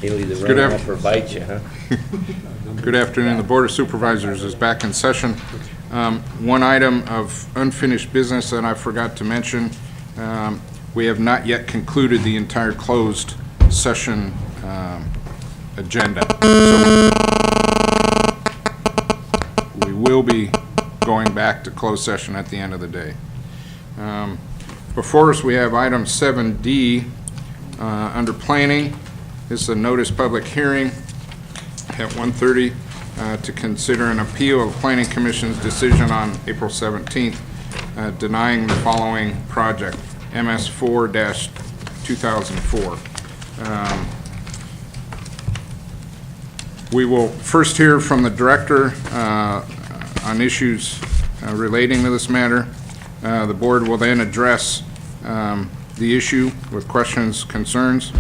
He'll either run off or bite you, huh? Good afternoon. The Board of Supervisors is back in session. One item of unfinished business that I forgot to mention, we have not yet concluded the entire closed session agenda. So we will be going back to closed session at the end of the day. Before us, we have item 7D under planning. This is a notice public hearing at 1:30 to consider an appeal of the Planning Commission's decision on April 17th denying the following project, MS4-2004. We will first hear from the director on issues relating to this matter. The board will then address the issue with questions, concerns.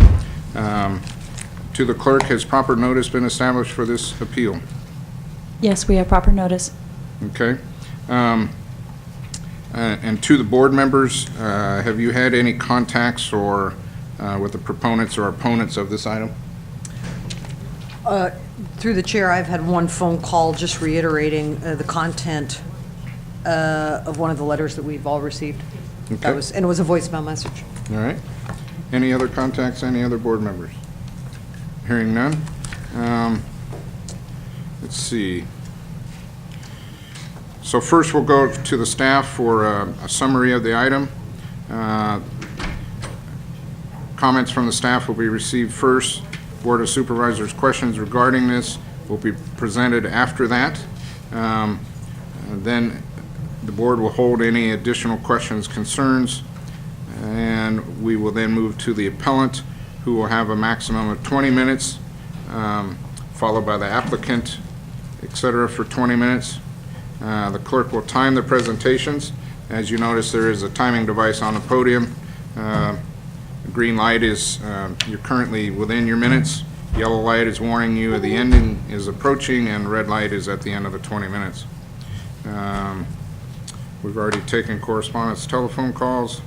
To the clerk, has proper notice been established for this appeal? Yes, we have proper notice. Okay. And to the board members, have you had any contacts or with the proponents or opponents of this item? Through the chair, I've had one phone call just reiterating the content of one of the letters that we've all received. Okay. And it was a voicemail message. All right. Any other contacts, any other board members? Hearing none. Let's see. So first we'll go to the staff for a summary of the item. Comments from the staff will be received first. Board of Supervisors questions regarding this will be presented after that. Then the board will hold any additional questions, concerns, and we will then move to the appellant, who will have a maximum of 20 minutes, followed by the applicant, etc., for 20 minutes. The clerk will time the presentations. As you notice, there is a timing device on the podium. Green light is you're currently within your minutes. Yellow light is warning you the ending is approaching, and red light is at the end of the 20 minutes. We've already taken correspondence, telephone calls.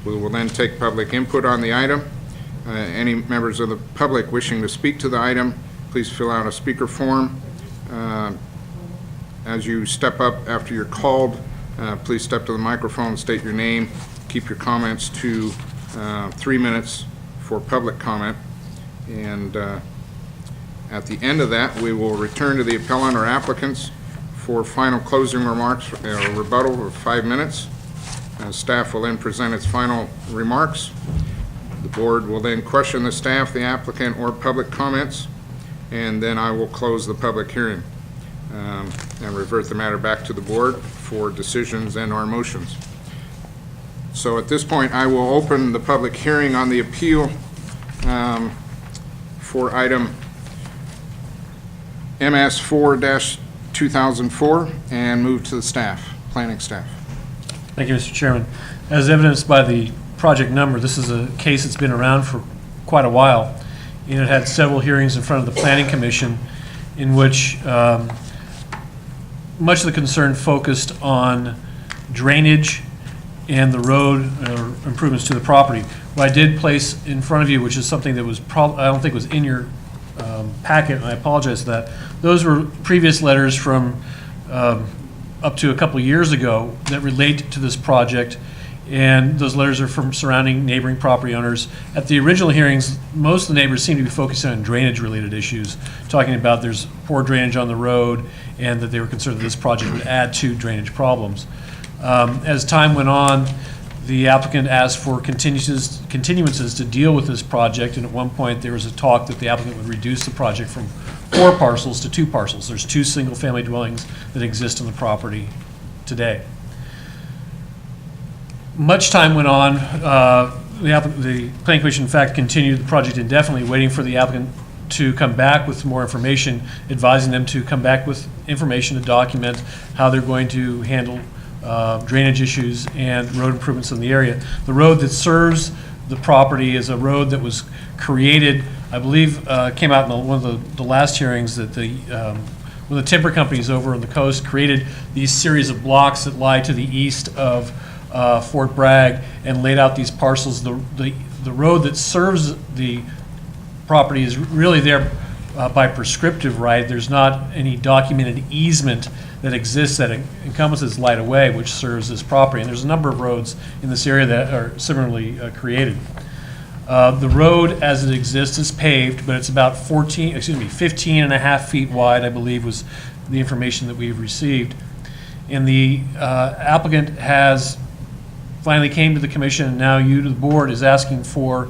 We will then take public input on the item. Any members of the public wishing to speak to the item, please fill out a speaker form. As you step up after you're called, please step to the microphone, state your name, keep your comments to 3 minutes for public comment. And at the end of that, we will return to the appellant or applicants for final closing remarks, rebuttal of 5 minutes. Staff will then present its final remarks. The board will then question the staff, the applicant, or public comments, and then I will close the public hearing and revert the matter back to the board for decisions and or motions. So at this point, I will open the public hearing on the appeal for item MS4-2004 and move to the staff, planning staff. Thank you, Mr. Chairman. As evidenced by the project number, this is a case that's been around for quite a while, and it had several hearings in front of the Planning Commission in which much of the concern focused on drainage and the road improvements to the property. What I did place in front of you, which is something that was I don't think was in your packet, and I apologize for that. Those were previous letters from up to a couple of years ago that relate to this project, and those letters are from surrounding neighboring property owners. At the original hearings, most of the neighbors seem to be focusing on drainage-related issues, talking about there's poor drainage on the road and that they were concerned that this project would add to drainage problems. As time went on, the applicant asked for continuances to deal with this project, and at one point there was a talk that the applicant would reduce the project from 4 parcels to 2 parcels. There's 2 single-family dwellings that exist on the property today. Much time went on. The Planning Commission, in fact, continued the project indefinitely, waiting for the applicant to come back with more information, advising them to come back with information to document how they're going to handle drainage issues and road improvements in the area. The road that serves the property is a road that was created, I believe, came out in one of the last hearings, that one of the timber companies over on the coast created these series of blocks that lie to the east of Fort Bragg and laid out these parcels. The road that serves the property is really there by prescriptive right. There's not any documented easement that exists that encompasses Light Away, which serves this property. And there's a number of roads in this area that are similarly created. The road as it exists is paved, but it's about 15 and a half feet wide, I believe was the information that we've received. And the applicant has finally came to the commission, and now you to the board is asking for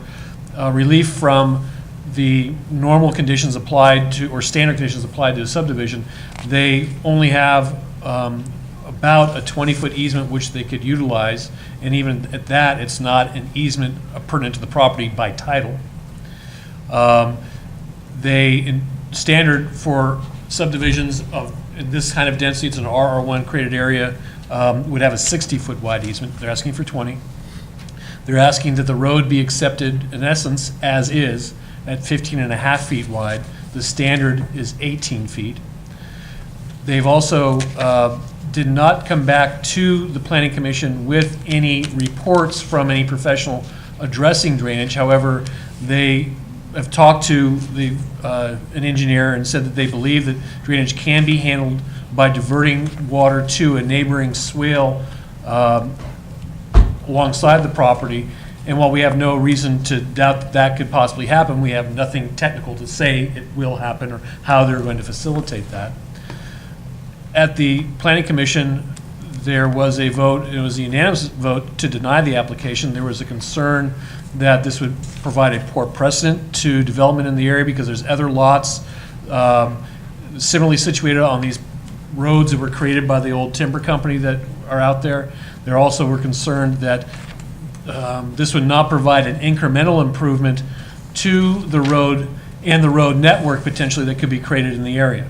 relief from the normal conditions applied to, or standard conditions applied to a subdivision. They only have about a 20-foot easement which they could utilize, and even at that, it's not an easement pertinent to the property by title. Standard for subdivisions of this kind of density, it's an RR1 created area, would have a 60-foot wide easement. They're asking for 20. They're asking that the road be accepted, in essence, as is, at 15 and a half feet wide. The standard is 18 feet. They've also did not come back to the Planning Commission with any reports from any professional addressing drainage. However, they have talked to an engineer and said that they believe that drainage can be handled by diverting water to a neighboring swale alongside the property. And while we have no reason to doubt that that could possibly happen, we have nothing technical to say it will happen or how they're going to facilitate that. At the Planning Commission, there was a vote, it was a unanimous vote to deny the application. There was a concern that this would provide a poor precedent to development in the area because there's other lots similarly situated on these roads that were created by the old timber company that are out there. They also were concerned that this would not provide an incremental improvement to the road and the road network potentially that could be created in the area.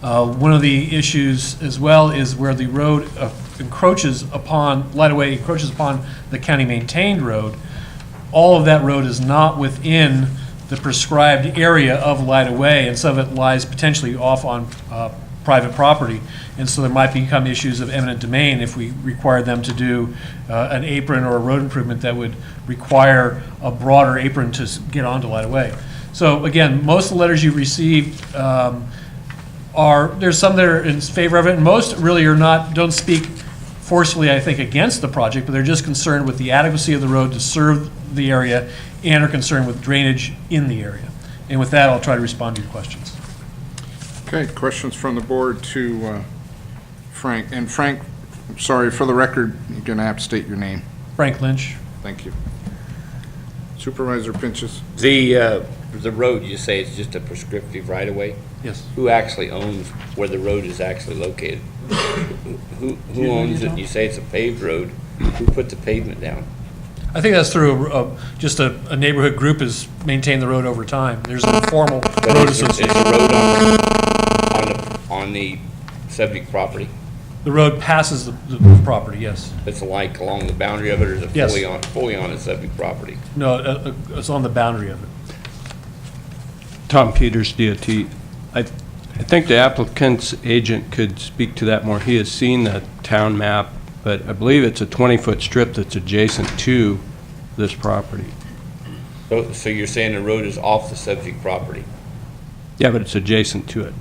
One of the issues as well is where the road encroaches upon, Light Away encroaches upon the county maintained road. All of that road is not within the prescribed area of Light Away, and some of it lies potentially off on private property. And so there might become issues of eminent domain if we require them to do an apron or a road improvement that would require a broader apron to get onto Light Away. So again, most of the letters you received there's some that are in favor of it, and most really are not, don't speak forcefully, I think, against the project, but they're just concerned with the adequacy of the road to serve the area and are concerned with drainage in the area. And with that, I'll try to respond to your questions. Okay, questions from the board to Frank. And Frank, sorry, for the record, you're going to have to state your name. Frank Lynch. Thank you. Supervisor Pinches. The road, you say it's just a prescriptive right-of-way? Yes. Who actually owns where the road is actually located? Who owns it? You say it's a paved road. Who put the pavement down? I think that's through just a neighborhood group has maintained the road over time. There's a formal road association. Is the road on the subject property? The road passes the property, yes. It's like along the boundary of it, or is it Yes. fully on the subject property? No, it's on the boundary of it. Tom Peters, DOT. I think the applicant's agent could speak to that more. He has seen the town map, but I believe it's a 20-foot strip that's adjacent to this property. So you're saying the road is off the subject property? Yeah, but it's adjacent to it.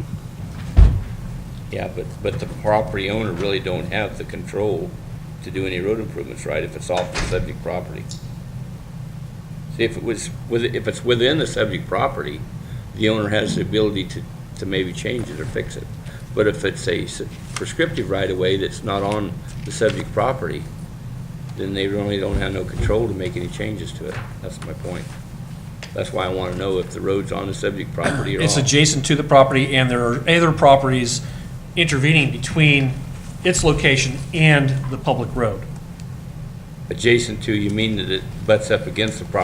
Yeah, but the property owner really don't have the control to do any road improvements, right, if it's off the subject property? See, if it's within the subject property, the owner has the ability to maybe change it or fix it. But if it's a prescriptive right-of-way that's not on the subject property, then they really don't have no control to make any changes to it. That's my point. That's why I want to know if the road's on the subject property or It's off. adjacent to the property, and there are other properties intervening between its location and the public road. Adjacent to, you mean that it butts up against the property?